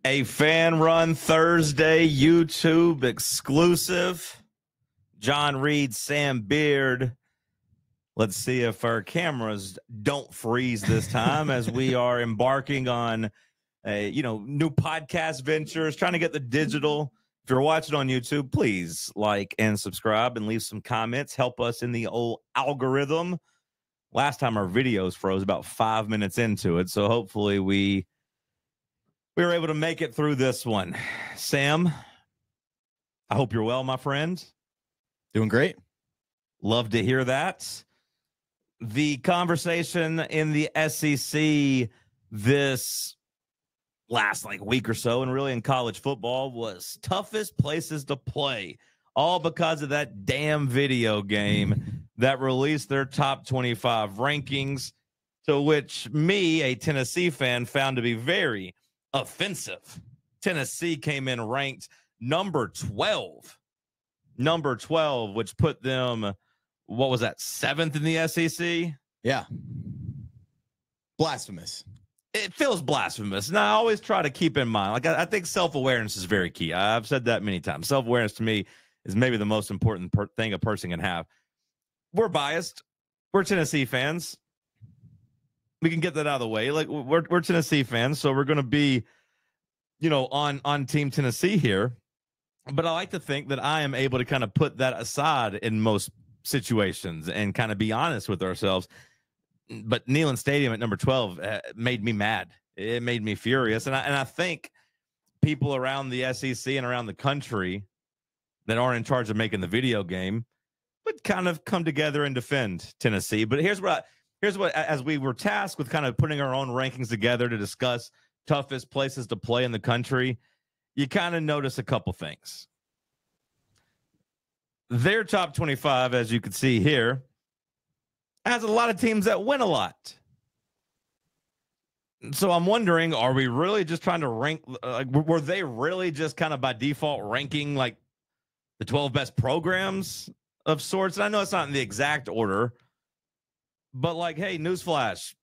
A Fan Run Thursday YouTube exclusive. John Reed, Sam Beard. Let's see if our cameras don't freeze this time as we are embarking on a, new podcast ventures, trying to get the digital. If you're watching on YouTube, please like and subscribe and leave some comments. Help us in the old algorithm. Last time our videos froze about 5 minutes into it, so hopefully we were able to make it through this one. Sam, I hope you're well, my friend. Doing great. Love to hear that. The conversation in the SEC this last week or so, and really in college football, was toughest places to play, all because of that damn video game that released their top 25 rankings, to which me, a Tennessee fan, found to be very offensive. Tennessee came in ranked number 12, which put them, what was that, 7th in the SEC? Yeah. Blasphemous. It feels blasphemous. Now, I always try to keep in mind, I think self-awareness is very key. I've said that many times. Self-awareness to me is maybe the most important thing a person can have. We're biased. We're Tennessee fans. We can get that out of the way. We're Tennessee fans, so we're going to be, on Team Tennessee here. But I like to think that I am able to kind of put that aside in most situations and kind of be honest with ourselves. But Neyland Stadium at number 12 made me mad. It made me furious. And I think people around the SEC and around the country that aren't in charge of making the video game would kind of come together and defend Tennessee. But here's what, as we were tasked with kind of putting our own rankings together to discuss toughest places to play in the country, you kind of notice a couple things. Their top 25, as you can see here, has a lot of teams that win a lot. So I'm wondering, are we really just trying to rank? Were they really just kind of by default ranking the 12 best programs of sorts? And I know it's not in the exact order, but hey, newsflash.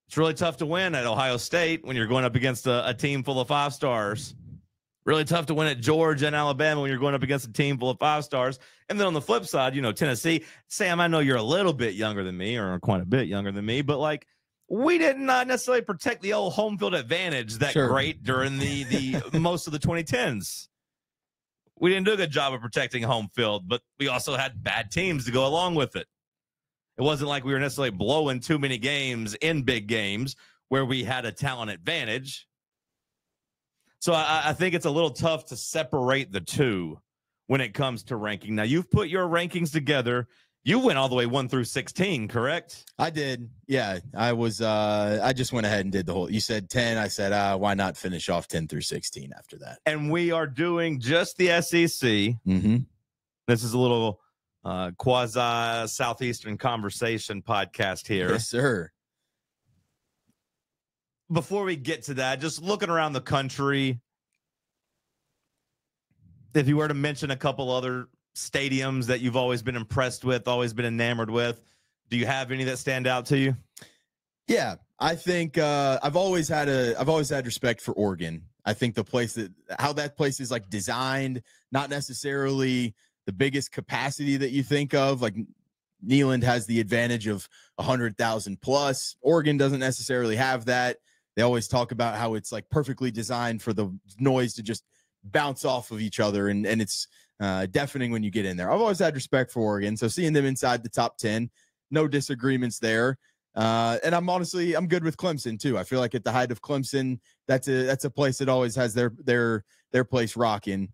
It's really tough to win at Ohio State when you're going up against a team full of 5 stars. Really tough to win at Georgia and Alabama when you're going up against a team full of 5 stars. And then on the flip side, Tennessee. Sam, I know you're a little bit younger than me, or quite a bit younger than me, but we did not necessarily protect the old home field advantage that great during the most of the 2010s. We didn't do a good job of protecting home field, but we also had bad teams to go along with it. It wasn't like we were necessarily blowing too many games in big games where we had a talent advantage. So I think it's a little tough to separate the two when it comes to ranking. Now, you've put your rankings together. You went all the way 1 through 16, correct? I did. Yeah, I was. I just went ahead and did the whole. You said 10. I said, why not finish off 10 through 16 after that? And we are doing just the SEC. Mm-hmm. This is a little quasi Southeastern conversation podcast here. Yes, sir. Before we get to that, just looking around the country, if you were to mention a couple other stadiums that you've always been impressed with, always been enamored with, do you have any that stand out to you? Yeah, I think I've always had respect for Oregon. I think how that place is designed, not necessarily the biggest capacity that you think of. Neyland has the advantage of 100,000 plus. Oregon doesn't necessarily have that. They always talk about how it's perfectly designed for the noise to just bounce off of each other, and it's deafening when you get in there. I've always had respect for Oregon, so seeing them inside the top 10, no disagreements there. And I'm good with Clemson too. I feel like at the height of Clemson, that's a place that always has their place rocking.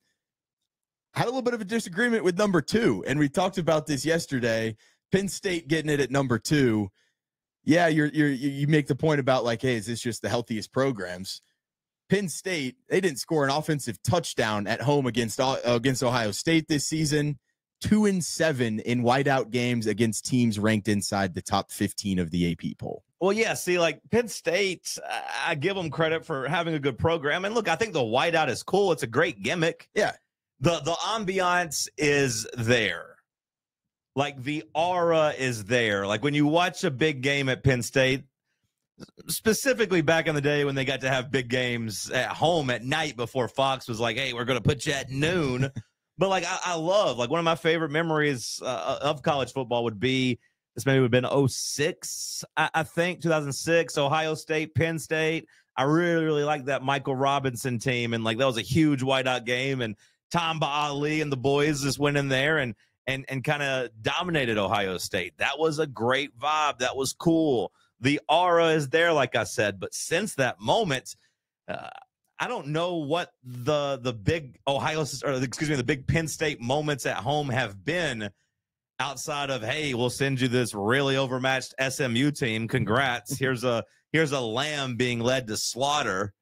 Had a little bit of a disagreement with number 2, and we talked about this yesterday. Penn State getting it at number 2. Yeah, you make the point about hey, is this just the healthiest programs? Penn State, they didn't score an offensive touchdown at home against Ohio State this season. 2-7 in whiteout games against teams ranked inside the top 15 of the AP poll. Well, yeah, see, Penn State, I give them credit for having a good program. And look, I think the whiteout is cool. It's a great gimmick. Yeah. The ambiance is there. The aura is there. When you watch a big game at Penn State, specifically back in the day when they got to have big games at home at night before Fox was like, hey, we're going to put you at noon. But like, I love, like, one of my favorite memories of college football would be, this maybe would have been 06, I think, 2006, Ohio State, Penn State. I really, really liked that Michael Robinson team. And like, that was a huge whiteout game. And Tamba Ali and the boys just went in there and kind of dominated Ohio State. That was a great vibe. That was cool. The aura is there, like I said. But since that moment, I don't know what the big the big Penn State moments at home have been outside of, hey, we'll send you this really overmatched SMU team. Congrats. Here's a lamb being led to slaughter.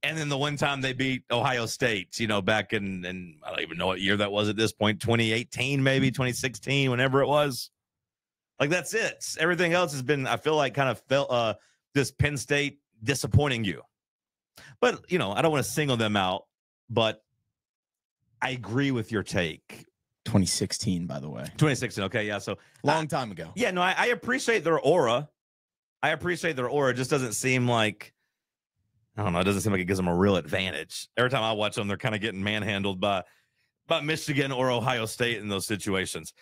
And then the one time they beat Ohio State, back in I don't even know what year that was at this point, 2018, maybe 2016, whenever it was. Like, that's it. Everything else has been, I feel like, kind of felt this Penn State disappointing you. But, I don't want to single them out, but I agree with your take. 2016, by the way. 2016. Okay. Yeah. So long time ago. Yeah. No, I appreciate their aura. It just doesn't seem like, I don't know. It doesn't seem like it gives them a real advantage. Every time I watch them, they're kind of getting manhandled by Michigan or Ohio State in those situations.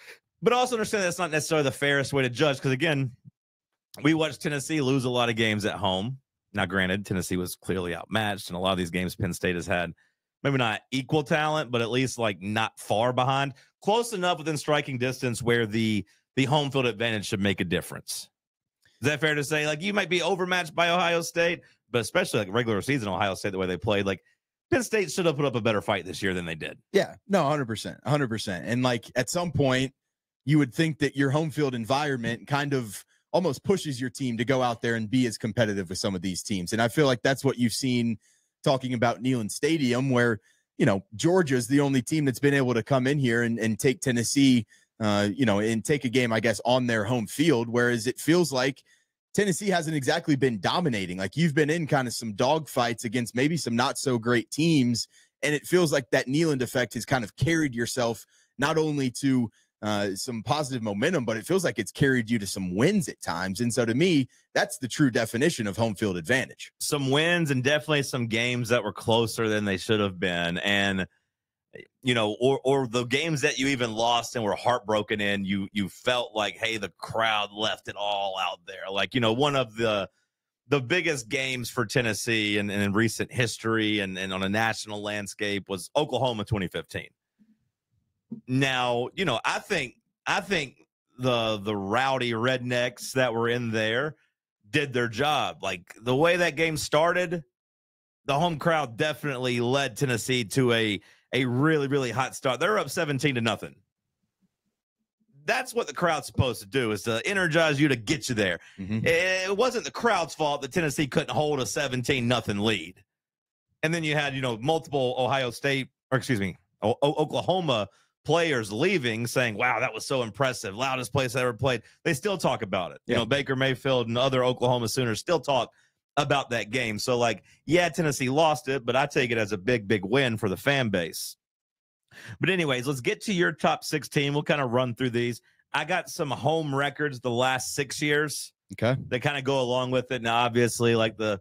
But also understand that's not necessarily the fairest way to judge, because, again, we watched Tennessee lose a lot of games at home. Now, granted, Tennessee was clearly outmatched, and a lot of these games Penn State has had maybe not equal talent, but at least like not far behind, close enough within striking distance where the home field advantage should make a difference. Is that fair to say? Like, you might be overmatched by Ohio State, but especially like regular season Ohio State, the way they played, like, Penn State should have put up a better fight this year than they did. Yeah, no, 100%. And like, at some point, you would think that your home field environment kind of almost pushes your team to go out there and be as competitive with some of these teams. And I feel like that's what you've seen talking about Neyland Stadium, where, Georgia's the only team that's been able to come in here and take Tennessee, and take a game, I guess, on their home field. Whereas it feels like Tennessee hasn't exactly been dominating. Like, you've been in kind of some dog fights against maybe some not so great teams. And it feels like that Neyland effect has kind of carried yourself not only to some positive momentum, but it feels like it's carried you to some wins at times. And so to me, that's the true definition of home field advantage. Some wins and definitely some games that were closer than they should have been. And, or the games that you even lost and were heartbroken in, you felt like, hey, the crowd left it all out there. Like, one of the biggest games for Tennessee and in recent history and on a national landscape was Oklahoma 2015. Now, I think the rowdy rednecks that were in there did their job. Like, the way that game started, the home crowd definitely led Tennessee to a really, really hot start. They're up 17-0. That's what the crowd's supposed to do, is to energize you to get you there. Mm-hmm. It wasn't the crowd's fault that Tennessee couldn't hold a 17-0 lead. And then you had, multiple Oklahoma players leaving saying, wow, that was so impressive, loudest place I ever played. They still talk about it. Yeah. Baker Mayfield and other Oklahoma Sooners still talk about that game. So, like, yeah, Tennessee lost it, but I take it as a big, big win for the fan base. But anyways, let's get to your top 16. We'll kind of run through these. I got some home records the last 6 years. Okay. They kind of go along with it. Now, obviously, like, the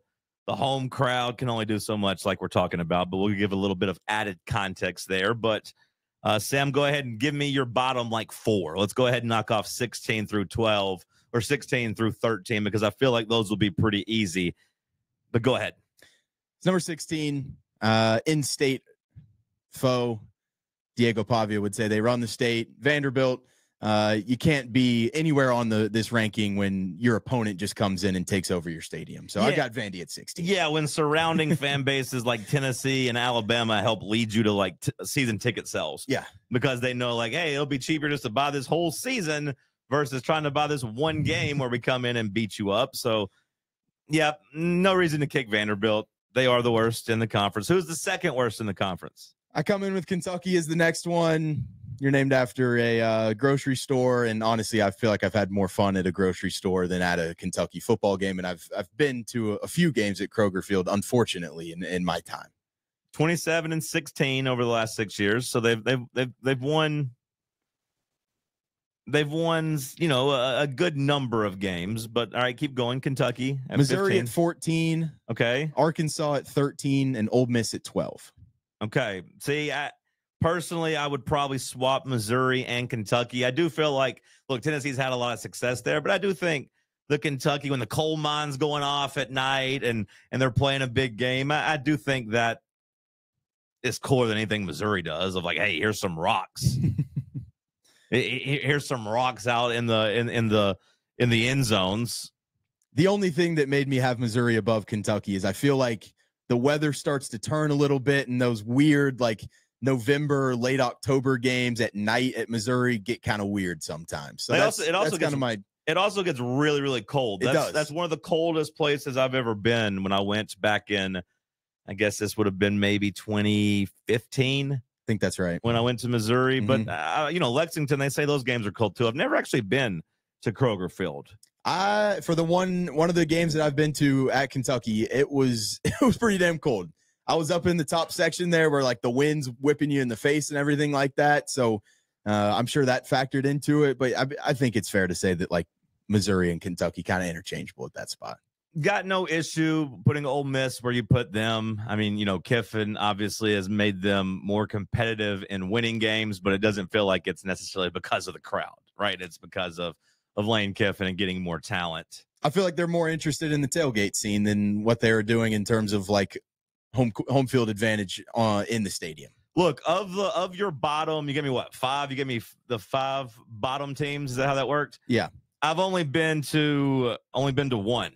home crowd can only do so much, like we're talking about, but we'll give a little bit of added context there. But Sam, go ahead and give me your bottom, like, 4. Let's go ahead and knock off 16 through 12 or 16 through 13, because I feel like those will be pretty easy. But go ahead. It's number 16, in-state foe. Diego Pavia would say they run the state. Vanderbilt, you can't be anywhere on this ranking when your opponent just comes in and takes over your stadium. So yeah. I got Vandy at 16. Yeah, when surrounding fan bases like Tennessee and Alabama help lead you to, like, season ticket sales. Yeah. Because they know, like, hey, it'll be cheaper just to buy this whole season versus trying to buy this one game where we come in and beat you up. So, yeah, no reason to kick Vanderbilt. They are the worst in the conference. Who's the second worst in the conference? I come in with Kentucky as the next one. You're named after a grocery store, and honestly, I feel like I've had more fun at a grocery store than at a Kentucky football game, and I've been to a few games at Kroger Field, unfortunately, in my time. 27-16 over the last 6 years, so they've won They've won, you know, a good number of games, but all right, keep going. Kentucky at Missouri 15. at 14. Okay. Arkansas at 13 and Ole Miss at 12. Okay. See, personally, I would probably swap Missouri and Kentucky. I do feel like, look, Tennessee's had a lot of success there, but I do think the Kentucky, when the coal mine's going off at night and they're playing a big game, I do think that is cooler than anything Missouri does. Of like, hey, here's some rocks. Here's some rocks out in the end zones. The only thing that made me have Missouri above Kentucky is I feel like the weather starts to turn a little bit, and those weird like November, late October games at night at Missouri get kind of weird sometimes. So it also gets really, really cold. That's one of the coldest places I've ever been when I went back in, I guess this would have been maybe 2015. I think that's right. When I went to Missouri. Mm-hmm. But, you know, Lexington, they say those games are cold too. I've never actually been to Kroger Field. For the one of the games that I've been to at Kentucky, it was pretty damn cold. I was up in the top section there where like the wind's whipping you in the face and everything like that. So I'm sure that factored into it. But I think it's fair to say that like Missouri and Kentucky kind of interchangeable at that spot. Got no issue putting Ole Miss where you put them. I mean, you know, Kiffin obviously has made them more competitive in winning games, but it doesn't feel like it's necessarily because of the crowd, right? It's because of Lane Kiffin and getting more talent. I feel like they're more interested in the tailgate scene than what they are doing in terms of like home field advantage in the stadium. Look, of your bottom, you give me what, 5? You give me the 5 bottom teams. Is that how that worked? Yeah. I've only been to one,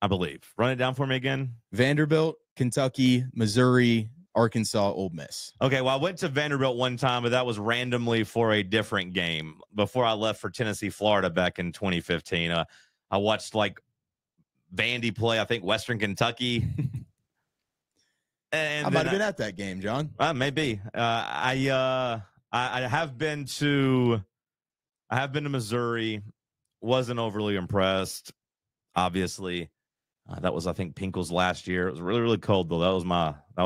I believe. Run it down for me again. Vanderbilt, Kentucky, Missouri, Arkansas, Ole Miss. Okay, well, I went to Vanderbilt one time, but that was randomly for a different game before I left for Tennessee, Florida back in 2015. I watched like Vandy play, I think, Western Kentucky. And I might have been at that game, John. Maybe. I have been to Missouri. Wasn't overly impressed, obviously. That was, I think, Pinkel's last year. It was really, really cold, though. That was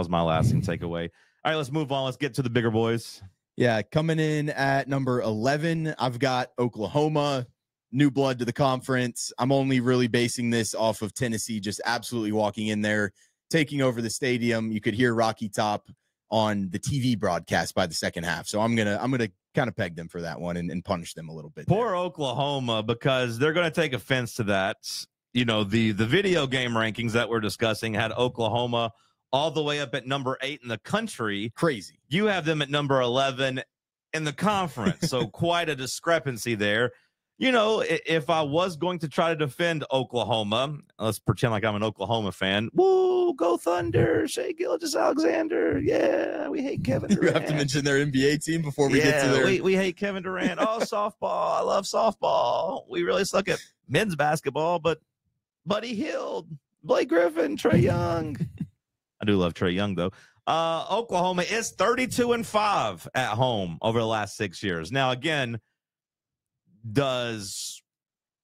my lasting takeaway. All right, let's move on. Let's get to the bigger boys. Yeah, coming in at number 11, I've got Oklahoma, new blood to the conference. I'm only really basing this off of Tennessee just absolutely walking in there, taking over the stadium. You could hear Rocky Top on the TV broadcast by the second half. So I'm gonna kind of peg them for that one and punish them a little bit. Poor Oklahoma, because they're going to take offense to that. You know, the video game rankings that we're discussing had Oklahoma all the way up at number 8 in the country. Crazy. You have them at number 11 in the conference. So quite a discrepancy there. You know, if I was going to try to defend Oklahoma, let's pretend like I'm an Oklahoma fan. Woo, go Thunder, Shea Gilgeous-Alexander. Yeah, we hate Kevin Durant. You have to mention their NBA team before we get to their... we hate Kevin Durant. Oh, softball. I love softball. We really suck at men's basketball, but Buddy Hield, Blake Griffin, Trae Young. I do love Trae Young, though. Oklahoma is 32-5 at home over the last 6 years. Now, again, does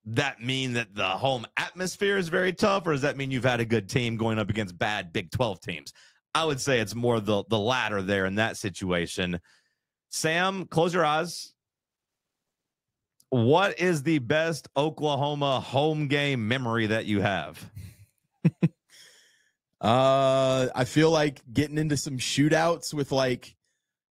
that mean that the home atmosphere is very tough, or does that mean you've had a good team going up against bad Big 12 teams? I would say it's more the latter there in that situation. Sam, close your eyes. What is the best Oklahoma home game memory that you have? I feel like getting into some shootouts with like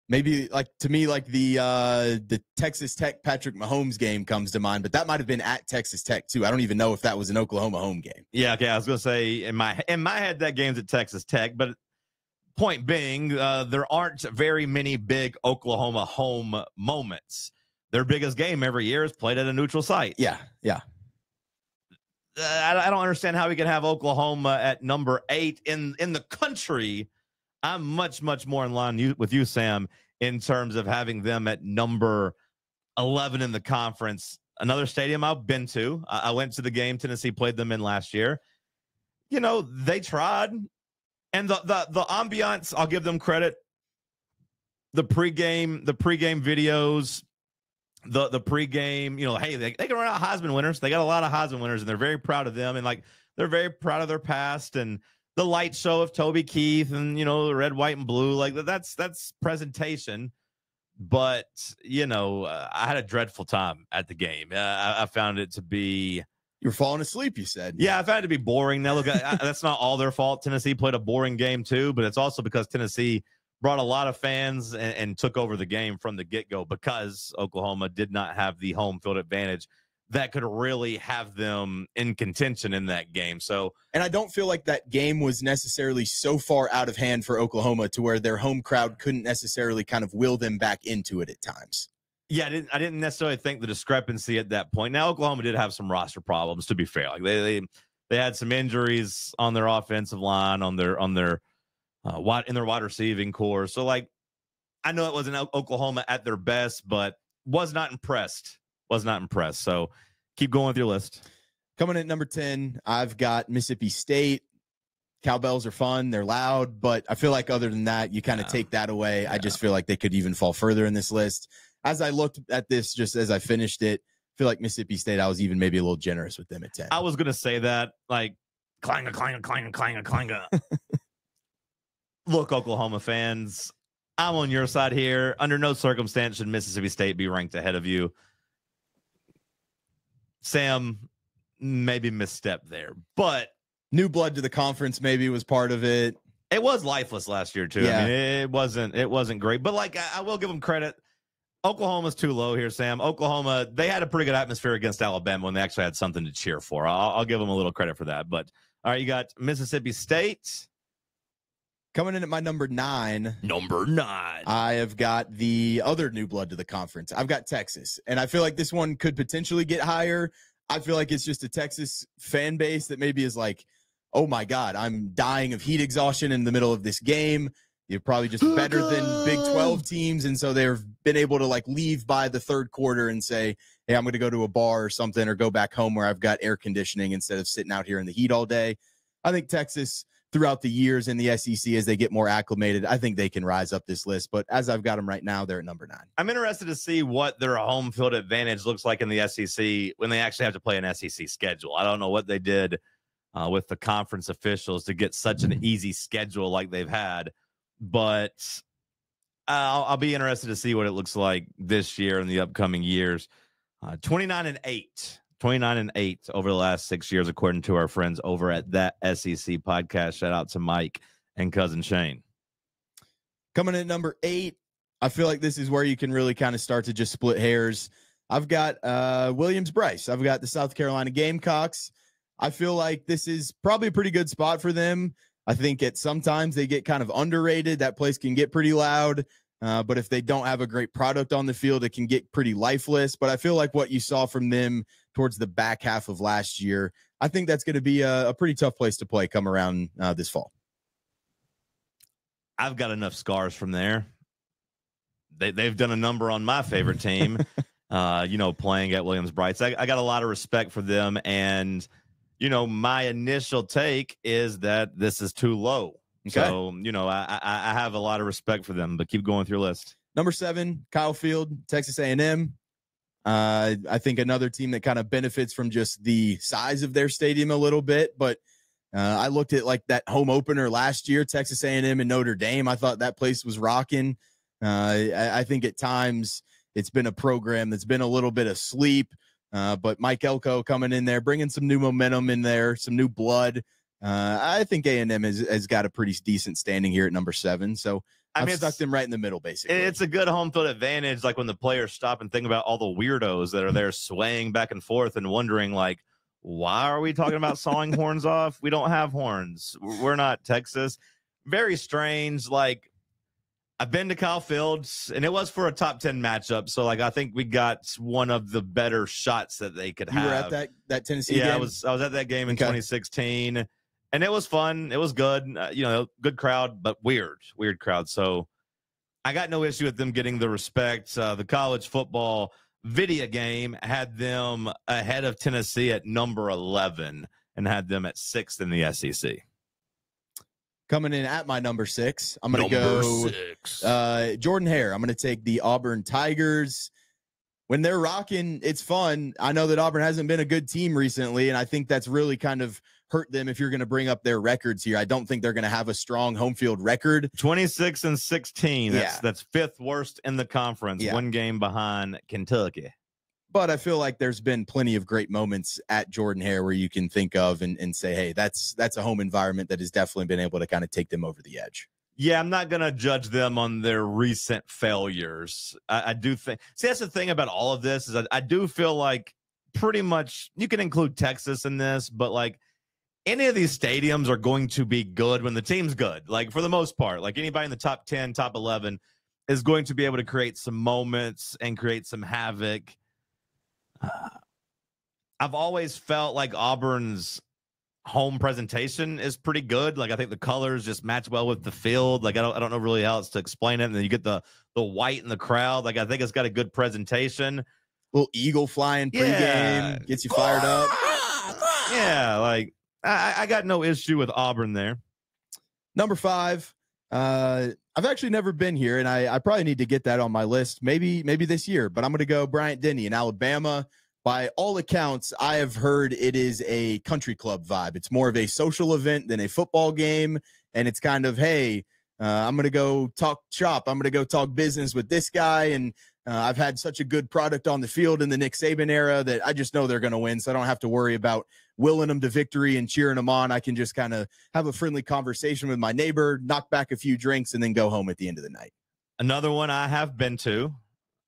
maybe like to me like the Texas Tech Patrick Mahomes game comes to mind, but that might have been at Texas Tech too. I don't even know if that was an Oklahoma home game. Yeah, okay. I was gonna say in my head that game's at Texas Tech, but point being, there aren't very many big Oklahoma home moments. Their biggest game every year is played at a neutral site. Yeah. I don't understand how we can have Oklahoma at number 8 in the country. I'm much more in line with you, Sam, in terms of having them at number 11 in the conference. Another stadium I've been to. I went to the game Tennessee played them in last year. You know, they tried. And the ambiance, I'll give them credit. The pregame videos, the pregame, you know, hey, they can run out Heisman winners. They got a lot of Heisman winners, and they're very proud of them. And like, they're very proud of their past, and the light show of Toby Keith and, you know, the red, white, and blue, like that's presentation. But, I had a dreadful time at the game. I found it to be. You were falling asleep, you said. Yeah, I found it to be boring. Now, look, that's not all their fault. Tennessee played a boring game, too, but it's also because Tennessee brought a lot of fans and took over the game from the get-go because Oklahoma did not have the home field advantage that could really have them in contention in that game. And I don't feel like that game was necessarily so far out of hand for Oklahoma to where their home crowd couldn't necessarily kind of will them back into it at times. Yeah, I didn't necessarily think the discrepancy at that point. Now, Oklahoma did have some roster problems, to be fair. Like they had some injuries on their offensive line, in their wide receiving core. So, like, I know it wasn't Oklahoma at their best, but was not impressed. So, keep going with your list. Coming at number 10, I've got Mississippi State. Cowbells are fun. They're loud. But I feel like other than that, you kind of take that away. Yeah. I just feel like they could even fall further in this list. As I looked at this, just as I finished it, I feel like Mississippi State, I was even maybe a little generous with them at 10. I was going to say that, like, clang. Look, Oklahoma fans, I'm on your side here. Under no circumstance should Mississippi State be ranked ahead of you. Sam, maybe misstep there, but new blood to the conference maybe was part of it. It was lifeless last year too. Yeah. I mean, it wasn't great, but like I will give them credit. Oklahoma's too low here, Sam. Oklahoma, they had a pretty good atmosphere against Alabama when they actually had something to cheer for. I'll give them a little credit for that. But all right, you got Mississippi State. Coming in at my number 9. Number 9. I have got the other new blood to the conference. I've got Texas. And I feel like this one could potentially get higher. I feel like it's just a Texas fan base that maybe is like, oh my God, I'm dying of heat exhaustion in the middle of this game. You're probably just better than Big 12 teams. And so they've been able to like leave by the third quarter and say, hey, I'm going to go to a bar or something or go back home where I've got air conditioning instead of sitting out here in the heat all day. I think Texas, throughout the years in the SEC, as they get more acclimated, I think they can rise up this list. But as I've got them right now, they're at number 9. I'm interested to see what their home field advantage looks like in the SEC when they actually have to play an SEC schedule. I don't know what they did with the conference officials to get such an easy schedule like they've had, but I'll be interested to see what it looks like this year and the upcoming years. 29-8. 29-8 over the last 6 years, according to our friends over at That SEC Podcast. Shout out to Mike and cousin Shane. Coming at number 8, I feel like this is where you can really kind of start to just split hairs. I've got Williams-Brice. I've got the South Carolina Gamecocks. I feel like this is probably a pretty good spot for them. I think sometimes they get kind of underrated. That place can get pretty loud. But if they don't have a great product on the field, it can get pretty lifeless. But I feel like what you saw from them towards the back half of last year, I think that's going to be a pretty tough place to play come around this fall. I've got enough scars from there. They've done a number on my favorite team, playing at Williams-Brice. I got a lot of respect for them. And, my initial take is that this is too low. Okay. So, I have a lot of respect for them, but keep going with your list. Number 7, Kyle Field, Texas A&M. I think another team that kind of benefits from just the size of their stadium a little bit, but I looked at like that home opener last year, Texas A&M and Notre Dame. I thought that place was rocking. I think at times it's been a program that's been a little bit asleep, but Mike Elko coming in there, bringing some new momentum in there, some new blood. I think A&M has got a pretty decent standing here at number 7. So I've stuck them right in the middle, basically. It's a good home field advantage, like when the players stop and think about all the weirdos that are there swaying back and forth and wondering, like, why are we talking about sawing horns off? We don't have horns. We're not Texas. Very strange. Like, I've been to Kyle Fields, and it was for a top 10 matchup. So, like, I think we got one of the better shots that they could have. You were at that Tennessee game? Yeah, I was at that game in 2016. And it was fun. It was good. Good crowd, but weird crowd. So I got no issue with them getting the respect. The college football video game had them ahead of Tennessee at number 11 and had them at 6th in the SEC. Coming in at my number 6, I'm going to go 6. Jordan Hare. I'm going to take the Auburn Tigers. When they're rocking, it's fun. I know that Auburn hasn't been a good team recently, and I think that's really kind of hurt them if you're going to bring up their records here. I don't think they're going to have a strong home field record. 26-16. Yeah. That's fifth worst in the conference. Yeah. One game behind Kentucky. But I feel like there's been plenty of great moments at Jordan-Hare where you can think of and say, hey, that's a home environment that has definitely been able to kind of take them over the edge. Yeah, I'm not going to judge them on their recent failures. I do think, see, that's the thing about all of this is I do feel like pretty much you can include Texas in this, but like any of these stadiums are going to be good when the team's good. Like for the most part, like anybody in the top 10, top 11 is going to be able to create some moments and create some havoc. I've always felt like Auburn's home presentation is pretty good. Like I think the colors just match well with the field. Like I don't know really how else to explain it. And then you get the white in the crowd. Like I think it's got a good presentation. Little eagle flying pregame gets you fired up. Yeah, like I got no issue with Auburn there. Number 5. I've actually never been here, and I probably need to get that on my list. Maybe this year, but I'm going to go Bryant-Denny in Alabama. By all accounts, I have heard it is a country club vibe. It's more of a social event than a football game, and it's kind of, hey, I'm going to go talk shop. I'm going to go talk business with this guy, and I've had such a good product on the field in the Nick Saban era that I just know they're going to win, so I don't have to worry about willing them to victory and cheering them on. I can just kind of have a friendly conversation with my neighbor, knock back a few drinks, and then go home at the end of the night. Another one I have been to.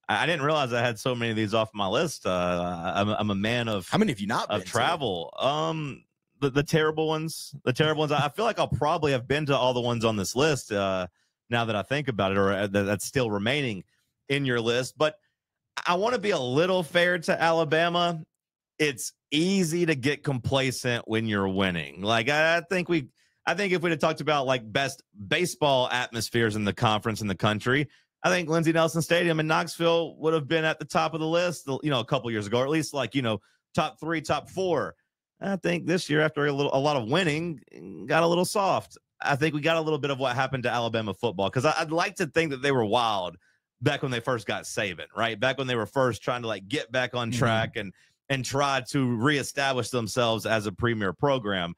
I didn't realize I had so many of these off my list. I'm a man of how many have you not been of travel? The terrible ones. The terrible ones. I feel like I'll probably have been to all the ones on this list now that I think about it, or that's still remaining in your list. But I want to be a little fair to Alabama. It's easy to get complacent when you're winning. Like I think if we'd have talked about like best baseball atmospheres in the conference in the country, I think Lindsey Nelson Stadium in Knoxville would have been at the top of the list, a couple years ago, or at least like, top 3, top 4. I think this year, after a lot of winning, got a little soft. I think we got a little bit of what happened to Alabama football, because I'd like to think that they were wild back when they first got Saban, right? Back when they were first trying to like get back on track and try to reestablish themselves as a premier program.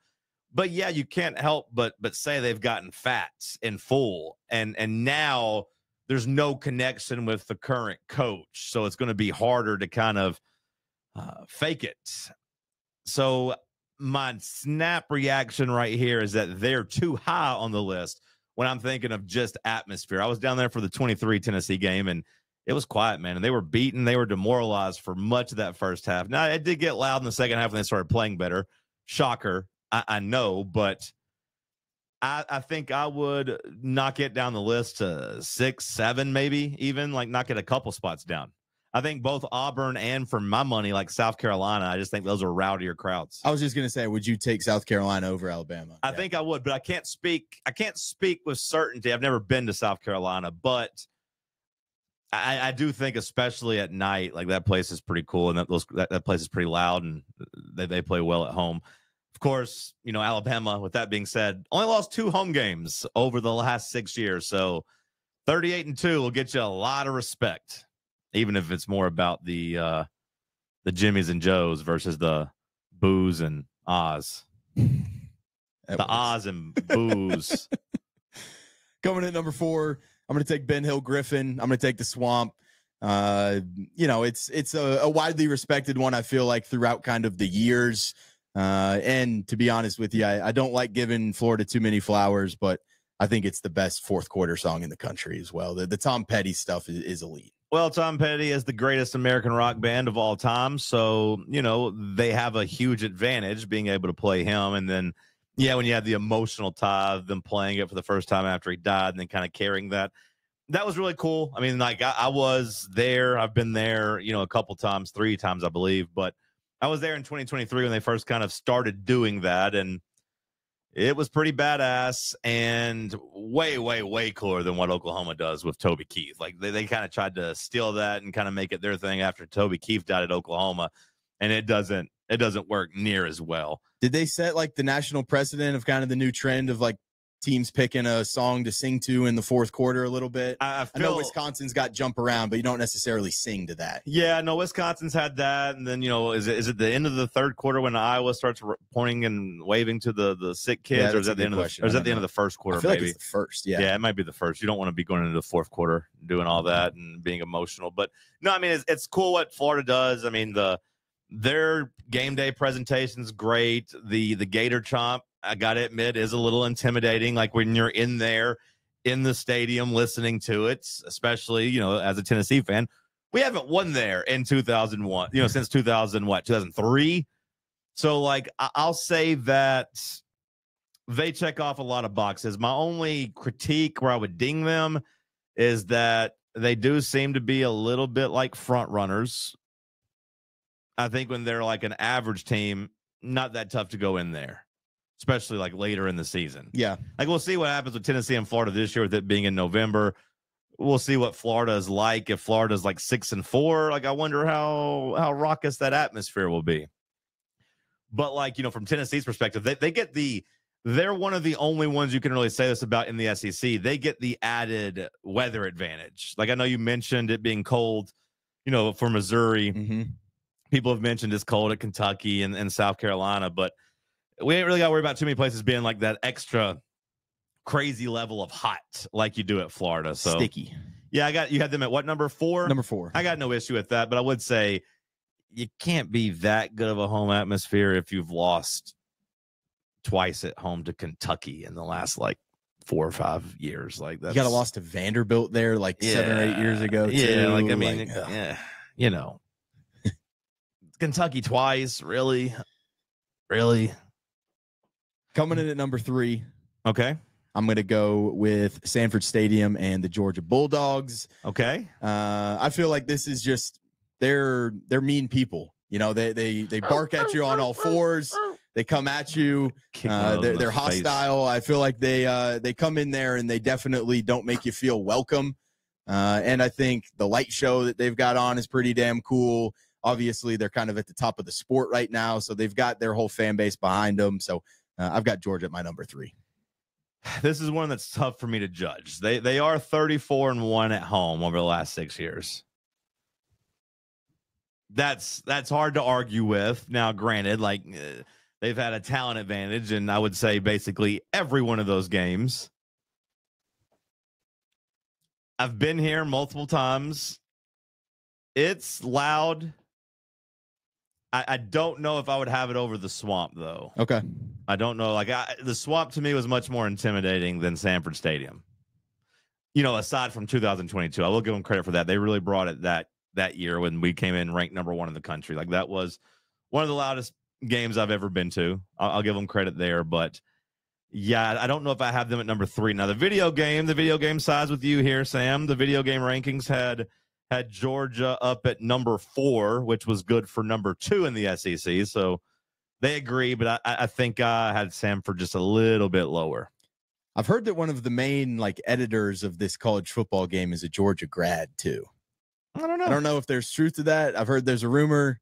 But yeah, you can't help but say they've gotten fat and full, and now there's no connection with the current coach. So it's going to be harder to kind of fake it. So my snap reaction right here is that they're too high on the list when I'm thinking of just atmosphere. I was down there for the 23 Tennessee game, and it was quiet, man. And they were beaten. They were demoralized for much of that first half. Now, it did get loud in the second half when they started playing better. Shocker, I know, but I think I would knock it down the list to 6, 7, maybe even, like knock it a couple spots down. I think both Auburn and, for my money, like South Carolina, I just think those are rowdier crowds. I was just going to say, would you take South Carolina over Alabama? I think I would, but I can't speak with certainty. I've never been to South Carolina, but I do think, especially at night, like that place is pretty cool, and that place is pretty loud, and they play well at home. Of course, Alabama, with that being said, only lost 2 home games over the last 6 years. So 38-2 will get you a lot of respect, even if it's more about the Jimmies and Joes versus the Boos and Oz. Oz and Boos. Coming in at number 4, I'm going to take Ben Hill Griffin. I'm going to take the Swamp. It's a widely respected one, I feel like, throughout kind of the years. And to be honest with you, I don't like giving Florida too many flowers, but I think it's the best fourth quarter song in the country as well. The Tom Petty stuff is elite. Well, Tom Petty is the greatest American rock band of all time. So, they have a huge advantage being able to play him. And then, when you have the emotional tie of them playing it for the first time after he died and then kind of carrying that was really cool. I mean, like I was there. I've been there, a couple times, 3 times, I believe, but I was there in 2023 when they first kind of started doing that, and it was pretty badass and way, way, way cooler than what Oklahoma does with Toby Keith. Like they kind of tried to steal that and kind of make it their thing after Toby Keith died at Oklahoma, and it doesn't work near as well. Did they set like the national precedent of kind of the new trend of like teams picking a song to sing to in the fourth quarter a little bit. I know Wisconsin's got jump around, but you don't necessarily sing to that. Yeah, no, Wisconsin's had that, and then is it the end of the third quarter when Iowa starts pointing and waving to the sick kids, or is that the end of the first quarter? I feel maybe like it's the first. Yeah, it might be the first. You don't want to be going into the fourth quarter doing all that and being emotional, but no, I mean it's cool what Florida does. I mean their game day presentation's great. The Gator Chomp, I gotta admit, is a little intimidating. Like when you're in there in the stadium listening to it, especially as a Tennessee fan. We haven't won there in 2001, since 2003. So like I'll say that they check off a lot of boxes. My only critique where I would ding them is that they do seem to be a little bit like front runners. I think when they're like an average team, not that tough to go in there, especially like later in the season. Yeah. Like we'll see what happens with Tennessee and Florida this year with it being in November. We'll see what Florida is like. If Florida's like 6-4, like I wonder how raucous that atmosphere will be. But like, from Tennessee's perspective, they're one of the only ones you can really say this about in the SEC. They get the added weather advantage. Like I know you mentioned it being cold, for Missouri. Mm-hmm. People have mentioned it's cold at Kentucky and South Carolina, but we ain't really got to worry about too many places being like that extra crazy level of hot like you do at Florida. So sticky. Yeah, you had them at what, number 4? Number 4. I got no issue with that, but I would say you can't be that good of a home atmosphere if you've lost twice at home to Kentucky in the last like 4 or 5 years. Like that, you got a loss to Vanderbilt there like 7 or 8 years ago. Yeah, like I mean, Kentucky twice, really. Coming in at number 3. Okay. I'm going to go with Sanford Stadium and the Georgia Bulldogs. Okay. I feel like this is just they're mean people. They bark at you on all fours. They come at you. They're hostile. I feel like they come in there and they definitely don't make you feel welcome. And I think the light show that they've got on is pretty damn cool. Obviously, they're kind of at the top of the sport right now, so they've got their whole fan base behind them. So I've got Georgia at my number 3. This is one that's tough for me to judge. They are 34-1 at home over the last 6 years. That's hard to argue with. Now, granted, like they've had a talent advantage, and I would say basically every one of those games. I've been here multiple times. It's loud. I don't know if I would have it over the Swamp, though. Okay. I don't know. Like the Swamp to me was much more intimidating than Sanford Stadium. Aside from 2022, I will give them credit for that. They really brought it that year when we came in ranked number 1 in the country. Like that was one of the loudest games I've ever been to. I'll give them credit there, but yeah, I don't know if I have them at number 3. Now the video game sides with you here, Sam. The video game rankings had Georgia up at number 4, which was good for number 2 in the SEC. So they agree, but I think I had Sanford just a little bit lower. I've heard that one of the main editors of this college football game is a Georgia grad too. I don't know. I don't know if there's truth to that. I've heard there's a rumor.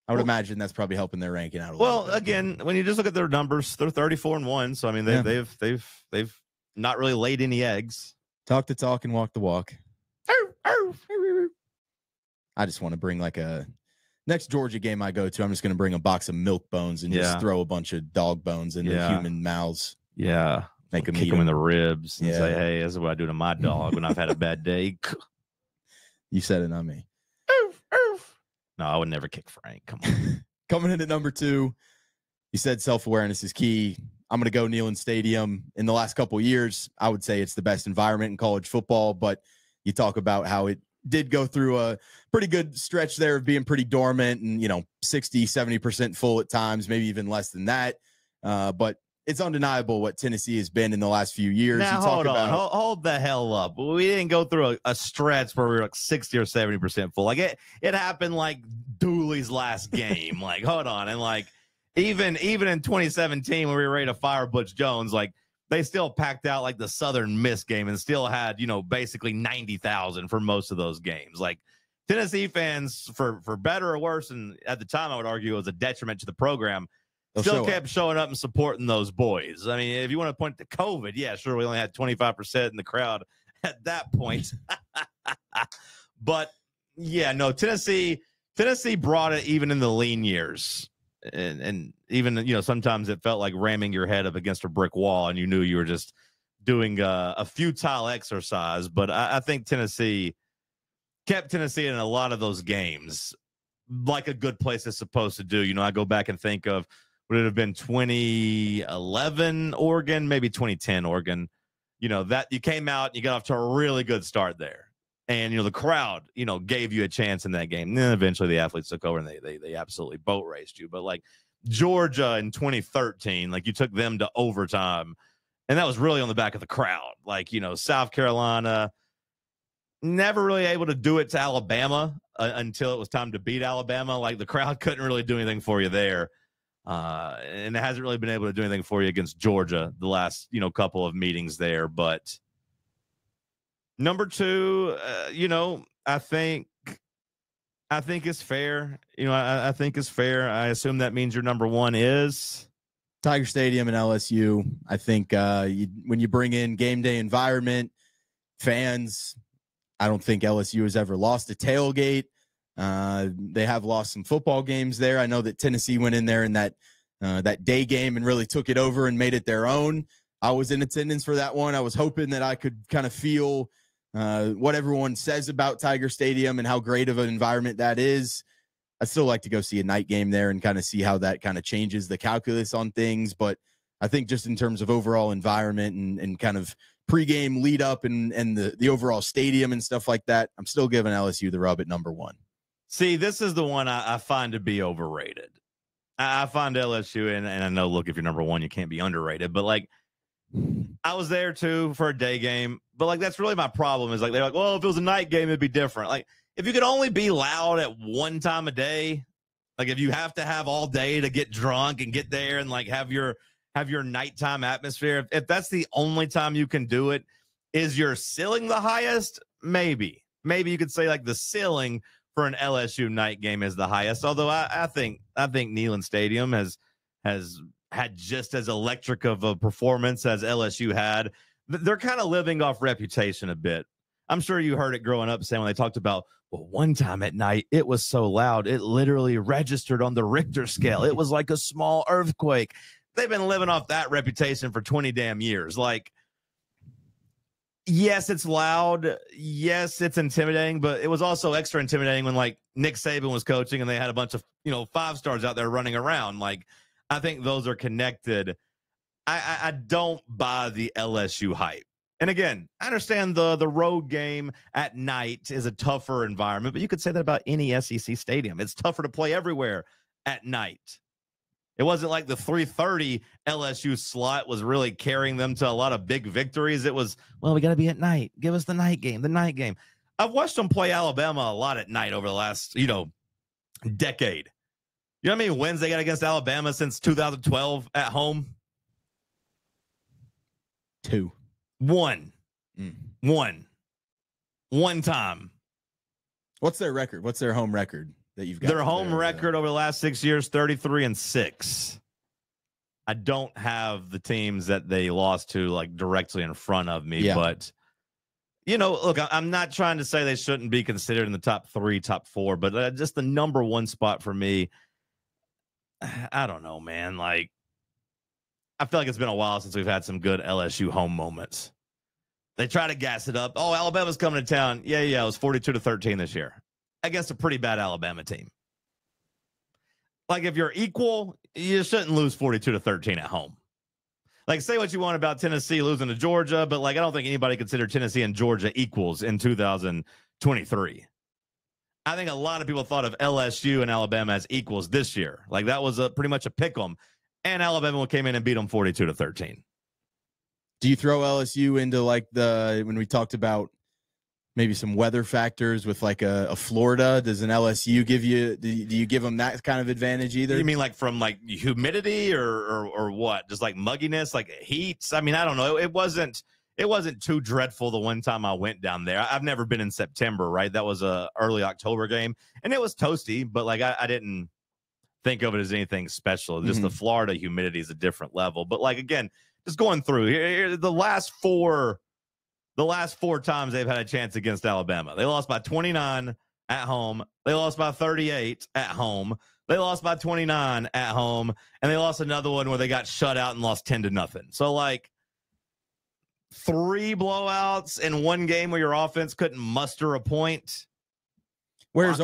I would imagine that's probably helping their ranking out a little bit. Well, again, when you just look at their numbers, they're 34-1. So I mean, they've not really laid any eggs. Talk the talk and walk the walk. I just want to bring next Georgia game I go to, I'm just going to bring a box of milk bones and just throw a bunch of dog bones into human mouths. Yeah. Make them kick them in the ribs and say, hey, this is what I do to my dog when I've had a bad day. You said it, not me. No, I would never kick Frank. Come on. Coming in at number 2, you said self-awareness is key. I'm going to go Neyland Stadium. In the last couple of years, I would say it's the best environment in college football, but you talk about how it did go through a pretty good stretch there of being pretty dormant and, 60, 70% full at times, maybe even less than that. But it's undeniable what Tennessee has been in the last few years. Now, hold the hell up. We didn't go through a stretch where we were like 60 or 70% full. Like it happened like Dooley's last game. Like, hold on. And like, even in 2017, when we were ready to fire Butch Jones, like they still packed out like the Southern Miss game and still had, basically 90,000 for most of those games. Like Tennessee fans, for better or worse, and at the time I would argue it was a detriment to the program. Still kept showing up and supporting those boys. I mean, if you want to point to COVID, yeah, sure, we only had 25% in the crowd at that point. But yeah, no, Tennessee brought it even in the lean years. And even, sometimes it felt like ramming your head up against a brick wall and you knew you were just doing a futile exercise. But I think Tennessee kept Tennessee in a lot of those games like a good place is supposed to do. I go back and think of, would it have been 2011 Oregon, maybe 2010 Oregon, that you came out and you got off to a really good start there. And, the crowd, gave you a chance in that game. And then eventually the athletes took over and they absolutely boat raced you. But like Georgia in 2013, like you took them to overtime and that was really on the back of the crowd. Like, South Carolina, never really able to do it to Alabama until it was time to beat Alabama. Like the crowd couldn't really do anything for you there. And it hasn't really been able to do anything for you against Georgia the last, couple of meetings there. But number two, I think it's fair. I think it's fair. I assume that means your number one is Tiger Stadium and LSU. I think when you bring in game day environment, fans, I don't think LSU has ever lost a tailgate. They have lost some football games there. I know that Tennessee went in there in that day game and really took it over and made it their own. I was in attendance for that one. I was hoping that I could kind of feel what everyone says about Tiger Stadium and how great of an environment that is. I'd still like to go see a night game there and kind of see how that kind of changes the calculus on things. But I think just in terms of overall environment and kind of pregame lead up and the overall stadium and stuff like that, I'm still giving LSU the rub at number one. See, this is the one I find to be overrated. I find LSU, and I know, look, if you're number one, you can't be underrated. But, like, I was there, too, for a day game. But, like, that's really my problem is, like, they're like, well, if it was a night game, it'd be different. Like, if you could only be loud at one time a day, like, if you have to have all day to get drunk and get there and, like, have your nighttime atmosphere, if that's the only time you can do it, is your ceiling the highest? Maybe you could say, like, the ceiling for an LSU night game is the highest. Although I think Neyland Stadium has had just as electric of a performance as LSU had. They're kind of living off reputation a bit. I'm sure you heard it growing up, Sam, when they talked about, well, one time at night, it was so loud, it literally registered on the Richter scale. It was like a small earthquake. They've been living off that reputation for 20 damn years. Like, yes, it's loud. Yes, it's intimidating, but it was also extra intimidating when, like, Nick Saban was coaching and they had a bunch of, 5-stars out there running around. Like, I think those are connected. I don't buy the LSU hype. And again, I understand the road game at night is a tougher environment, but you could say that about any SEC stadium. It's tougher to play everywhere at night. It wasn't like the 3:30 LSU slot was really carrying them to a lot of big victories. It was, well, we got to be at night. Give us the night game. I've watched them play Alabama a lot at night over the last, decade. You know how many wins they got against Alabama since 2012 at home? 2. 1. 1 time. What's their record? What's their home record that you've got? Their home record over the last 6 years, 33-6. I don't have the teams that they lost to, like, directly in front of me, but look, I'm not trying to say they shouldn't be considered in the top 3, top 4, but just the number one spot for me, I don't know, man. Like, I feel like it's been a while since we've had some good LSU home moments. They try to gas it up. Oh, Alabama's coming to town. Yeah, it was 42-13 this year against a pretty bad Alabama team. Like, if you're equal, you shouldn't lose 42-13 at home. Like, say what you want about Tennessee losing to Georgia, but, like, I don't think anybody considered Tennessee and Georgia equals in 2023. I think a lot of people thought of LSU and Alabama as equals this year. Like, that was pretty much a pick 'em. And Alabama came in and beat them 42-13. Do you throw LSU into, like, when we talked about maybe some weather factors with, like, a Florida? Does an LSU give you? Do you give them that kind of advantage either? You mean like from, like, humidity or what? Just like mugginess, like heat? I mean, I don't know. It wasn't too dreadful the one time I went down there. I've never been in September, right? That was a early October game, and it was toasty, but, like, I didn't think of it as anything special. Just the Florida humidity is a different level. But like, again, just going through here, the last four times they've had a chance against Alabama, they lost by 29 at home. They lost by 38 at home. They lost by 29 at home, and they lost another one where they got shut out and lost 10-0. So like 3 blowouts in one game where your offense couldn't muster a point. Where's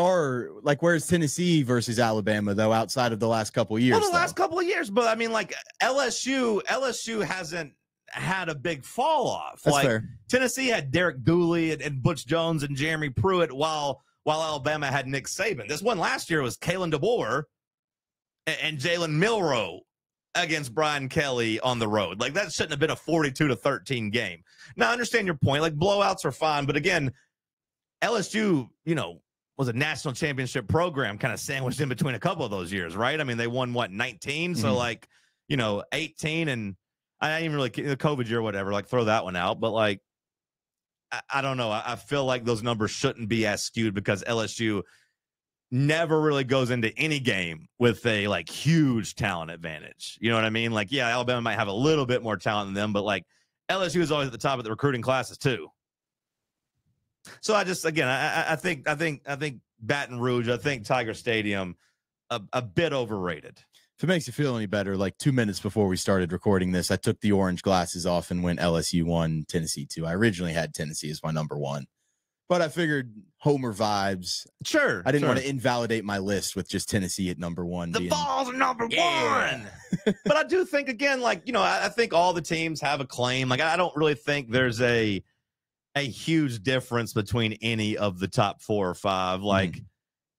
Tennessee versus Alabama though, outside of the last couple of years? Well, the last couple of years, but I mean, like LSU hasn't had a big fall off. That's like fair. Tennessee had Derek Dooley and Butch Jones and Jeremy Pruitt, while Alabama had Nick Saban. This one last year was Kalen DeBoer and Jalen Milroe against Brian Kelly on the road. Like, that shouldn't have been a 42-13 game. Now, I understand your point. Like, blowouts are fine, but again, LSU, was a national championship program kind of sandwiched in between a couple of those years, right? I mean, they won 19? So like, 18, and I didn't even really, the COVID year or whatever, like throw that one out. But like, I don't know. I feel like those numbers shouldn't be as skewed because LSU never really goes into any game with a like huge talent advantage. You know what I mean? Like, yeah, Alabama might have a little bit more talent than them, but like LSU is always at the top of the recruiting classes too. So I just, again, I think Baton Rouge, I think Tiger Stadium, a bit overrated. If it makes you feel any better, like 2 minutes before we started recording this, I took the orange glasses off and went LSU 1, Tennessee 2. I originally had Tennessee as my number 1, but I figured Homer vibes. Sure. I didn't want to invalidate my list with just Tennessee at number 1. The Vols are number 1. But I do think, again, like, I think all the teams have a claim. Like, I don't really think there's a huge difference between any of the top 4 or 5. Like,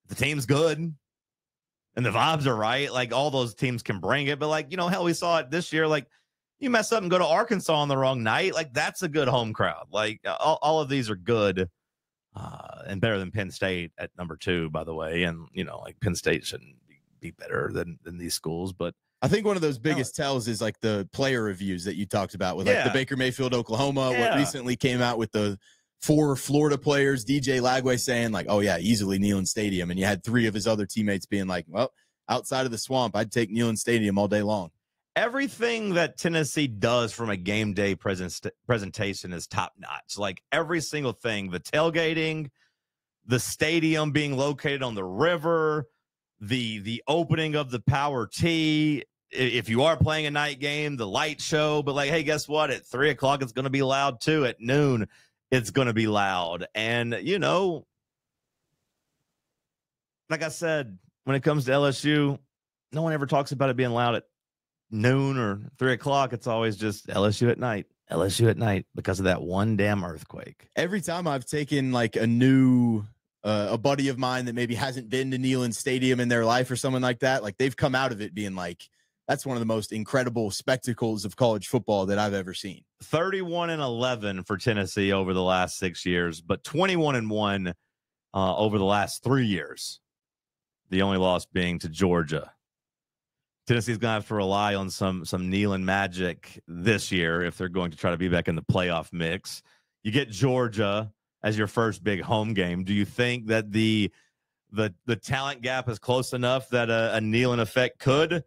the team's good and the vibes are right, like all those teams can bring it. But like, hell, we saw it this year. Like, you mess up and go to Arkansas on the wrong night, like that's a good home crowd. Like all of these are good and better than Penn State at number 2, by the way. And like Penn State shouldn't be better than these schools. But I think one of those biggest tells is like the player reviews that you talked about with like the Baker Mayfield, Oklahoma. What recently came out with the 4 Florida players, DJ Lagway saying like, oh yeah, easily Neyland Stadium. And you had 3 of his other teammates being like, well, outside of the swamp, I'd take Neyland Stadium all day long. Everything that Tennessee does from a game day presentation is top notch. Like every single thing, the tailgating, the stadium being located on the river, the opening of the Power T. If you are playing a night game, the light show, but like, hey, guess what? At 3:00, it's going to be loud too. At noon, it's going to be loud. And, like I said, when it comes to LSU, no one ever talks about it being loud at noon or 3:00. It's always just LSU at night because of that one damn earthquake. Every time I've taken like a new a buddy of mine that maybe hasn't been to Neyland Stadium in their life or someone like that, like they've come out of it being like, that's one of the most incredible spectacles of college football that I've ever seen. 31-11 for Tennessee over the last 6 years, but 21-1 over the last 3 years. The only loss being to Georgia. Tennessee's going to have to rely on some Neyland magic this year if they're going to try to be back in the playoff mix. You get Georgia as your first big home game. Do you think that the talent gap is close enough that a Neyland effect could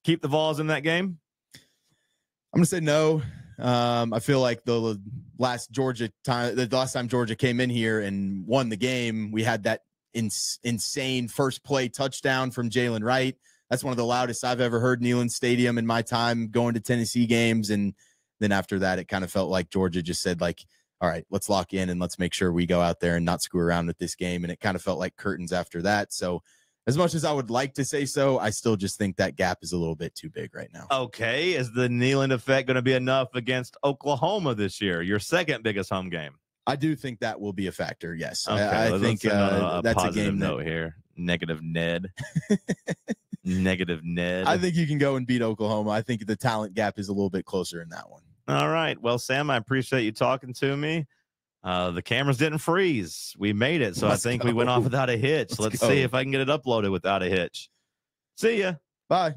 keep the Vols in that game? I'm going to say no. I feel like the last time Georgia came in here and won the game, we had that insane first play touchdown from Jalen Wright. That's one of the loudest I've ever heard Neyland Stadium in my time going to Tennessee games. And then after that, it kind of felt like Georgia just said like, all right, let's lock in and let's make sure we go out there and not screw around with this game. And it kind of felt like curtains after that. So as much as I would like to say so, I still just think that gap is a little bit too big right now. Okay. Is the Neyland effect going to be enough against Oklahoma this year, your second biggest home game? I do think that will be a factor, yes. Okay, I think that's a game note here. Negative Ned. Negative Ned. I think you can go and beat Oklahoma. I think the talent gap is a little bit closer in that one. All right. Well, Sam, I appreciate you talking to me. The cameras didn't freeze. We made it. So I think we went off without a hitch. Let's see if I can get it uploaded without a hitch. See ya. Bye.